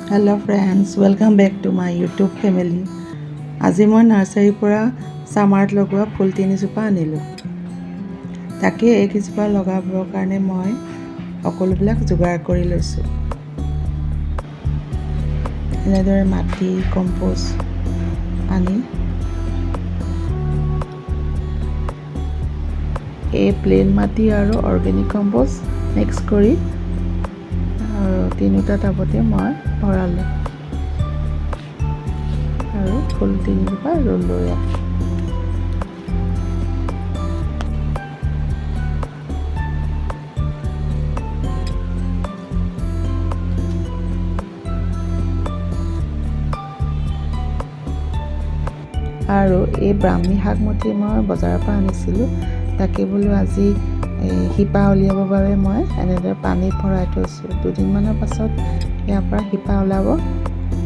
Hello friends, welcome back to my YouTube family. আজি মই নাৰ্সাৰীৰ পৰা সামাৰত লগোৱা ফুল তিনিজোপা আনিলোঁ। তাকে এইকেইজোপা লগাবৰ কাৰণে মই সকলোবিলাক যোগাৰ কৰি লৈছোঁ। এনেদৰে মাটি কম্পোষ্ট আনি এই প্লেন মাটি আৰু অৰ্গেনিক কম্পোষ্ট মিক্স কৰি তিনিটা টাবতে মই ভৰালোঁ আৰু ফুল তিনিজোপা ৰুলোঁ ইয়াত। আৰু এই ব্ৰাহ্মী শাকমুঠি মই বজাৰৰ পৰা আনিছিলোঁ। তাকে বোলো আজি শিপা উলিয়াবৰ বাবে মই এনেদৰে পানীত ভৰাই থৈছোঁ। দুদিনমানৰ পাছত ইয়াৰ পৰা শিপা ওলাব,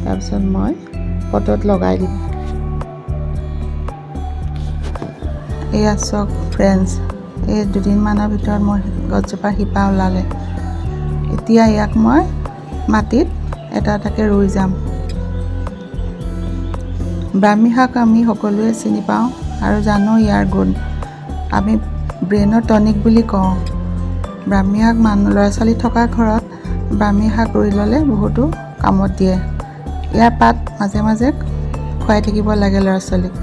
তাৰপিছত মই পটত লগাই দিম। এয়া চাওক ফ্ৰেণ্ডছ, এই দুদিনমানৰ ভিতৰত মোৰ গছজোপাৰ শিপা ওলালে। এতিয়া ইয়াক মই মাটিত এটা এটাকৈ ৰুই যাম। ব্ৰাহ্মী শাক আমি সকলোৱে চিনি পাওঁ আৰু জানো ইয়াৰ গুণ। আমি ব্ৰেইনৰ টনিক বুলি কওঁ। ব্ৰাহ্মী শাক ল'ৰা ছোৱালী থকা ঘৰত ব্ৰাহ্মী শাক ৰুই ল'লে বহুতো কামত দিয়ে। ইয়াৰ পাত মাজে মাজে খুৱাই থাকিব লাগে ল'ৰা ছোৱালীক।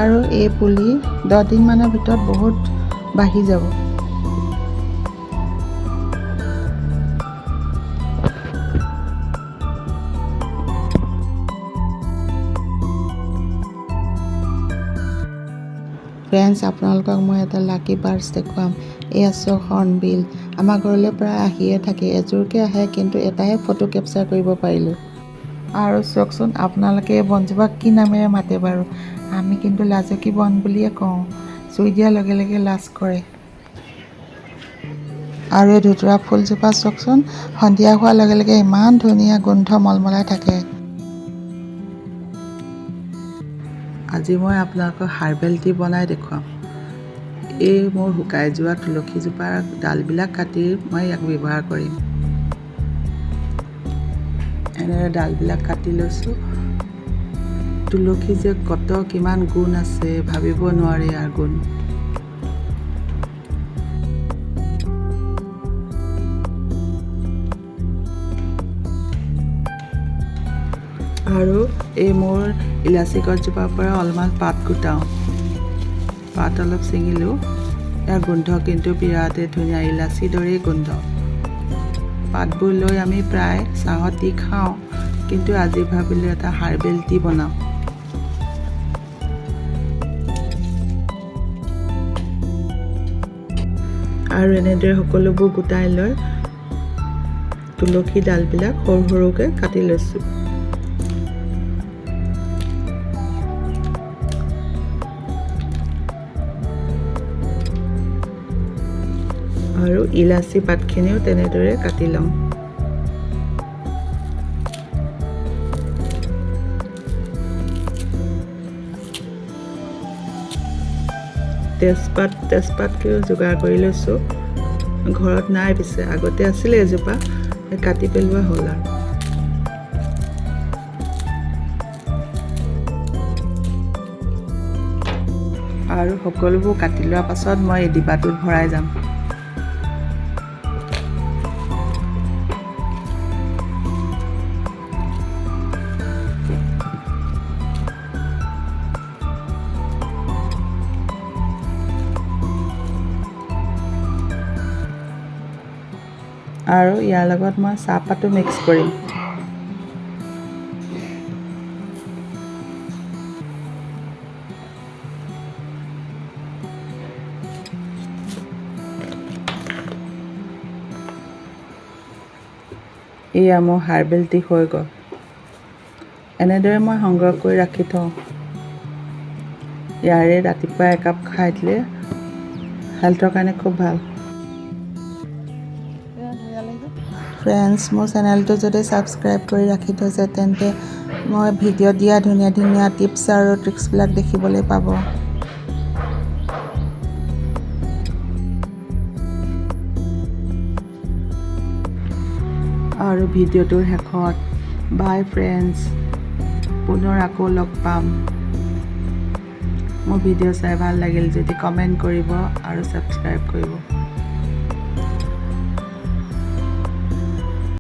আৰু এই পুলি 10 দিনমানৰ ভিতৰত বহুত বাঢ়ি যাব। ফ্ৰেণ্ডছ, আপোনালোকক মই এটা লাকি বাৰ্ডছ দেখুৱাম। এই আছোঁ হৰ্ণবিল। আমাৰ ঘৰলৈ প্ৰায় আহিয়ে থাকে, এযোৰকৈ আহে, কিন্তু এটাই ফটো কেপচাৰ কৰিব পাৰিলোঁ। আৰু চাওকচোন, আপোনালোকে এই বনজোপাক কি নামেৰে মাতে বাৰু? আমি কিন্তু লাজুকী বন বুলিয়ে কওঁ। চুই দিয়াৰ লগে লগে লাজ কৰে। আৰু এই ধুতৰা ফুলজোপা চাওকচোন, সন্ধিয়া হোৱাৰ লগে লগে ইমান ধুনীয়া গোন্ধ মলমলাই থাকে। আজি মই আপোনালোকক হাৰ্বেল টি বনাই দেখুৱাম। এই মোৰ শুকাই যোৱা তুলসীজোপাৰ ডালবিলাক কাটি মই ইয়াক ব্যৱহাৰ কৰিম। এনেদৰে ডালবিলাক কাটি লৈছোঁ। তুলসী যে কিমান গুণ আছে, ভাবিব নোৱাৰে ইয়াৰ গুণ। আৰু এই মোৰ ইলাচি গছজোপাৰ পৰা অলপমান পাত গোটাওঁ। পাত অলপ ছিঙিলোঁ। ইয়াৰ গোন্ধ কিন্তু বিৰাটেই ধুনীয়া, ইলাচিৰ দৰেই গোন্ধ। পাতবোৰ লৈ আমি প্ৰায় চাহত দি খাওঁ, কিন্তু আজি ভাবিলোঁ এটা হাৰ্বেল টি বনাওঁ। আৰু এনেদৰে সকলোবোৰ গোটাই লৈ তুলসী ডালবিলাক সৰু সৰুকৈ কাটি লৈছোঁ। আৰু ইলাচি পাতখিনিও তেনেদৰে কাটি লওঁ। তেজপাতকেও যোগাৰ কৰি লৈছোঁ। ঘৰত নাই, পিছে আগতে আছিলে এজোপা, কাটি পেলোৱা হ'ল। আৰু সকলোবোৰ কাটি লোৱাৰ পাছত মই এই ডিবাটোত ভৰাই যাম। আৰু ইয়াৰ লগত মই চাহপাতো মিক্স কৰিম। এয়া মোৰ হাৰ্বেল টি হৈ গ'ল। এনেদৰে মই সংগ্ৰহ কৰি ৰাখি থওঁ। ইয়াৰে ৰাতিপুৱা একাপ খাই দিলে হেল্থৰ কাৰণে খুব ভাল। ফ্ৰেণ্ডছ, মোৰ চেনেলটো যদি ছাবস্ক্ৰাইব কৰি ৰাখি থৈছে, তেন্তে মই ভিডিঅ' দিয়া ধুনীয়া ধুনীয়া টিপছ আৰু ট্ৰিক্সবিলাক দেখিবলৈ পাব। আৰু ভিডিঅ'টোৰ শেষত বাই ফ্ৰেণ্ডছ, পুনৰ আকৌ লগ পাম। মোৰ ভিডিঅ' চাই ভাল লাগিল যদি কমেণ্ট কৰিব আৰু ছাবস্ক্ৰাইব কৰিব।